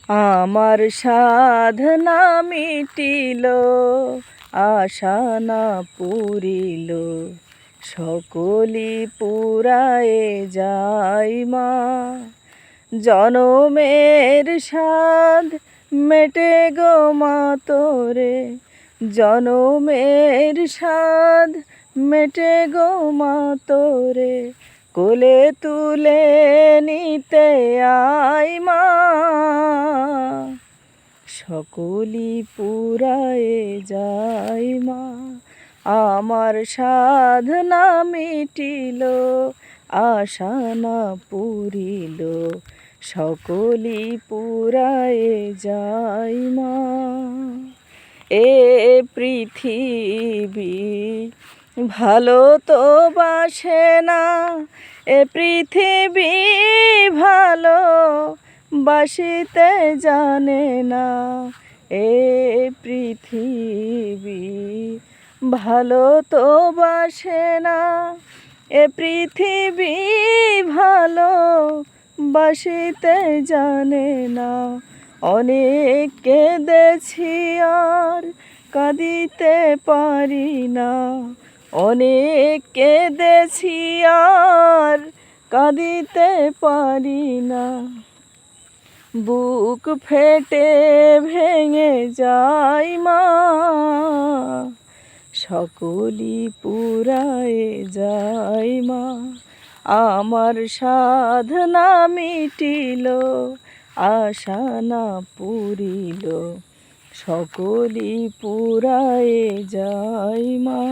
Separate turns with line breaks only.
আমার সাধনা মিটিল, আশা না পুরিল, সকলি পুরায়ে যায় মা। জনমের সাধ মেটে গো মা তোরে, জনমের সাধ মেটে গো মা তোরে, কোলে তুলে নিতে আয় মা। সকলি পুরায়ে যায় মা। আমার সাধনা মিটিল, আশা না পুরিল, সকলি পুরায়ে যায় মা। এ পৃথিবী ভালো তো বাসে না, এ পৃথিবী ভালো বাসিতে জানে না, এ পৃথিবী ভালো তো বাসে না, এ পৃথিবী ভালো বাসিতে জানে না। অনেক কেঁদেছি আর কাঁদিতে পারি না, অনেক কেঁদেছি আর কাঁদিতে পারি না। বুক ফেটে ভেঙে যায় মা, সকলি পুরায়ে যায় মা। আমার সাধনা মিটিল, আশা না পুরিল, সকলি পুরায়ে যায় মা।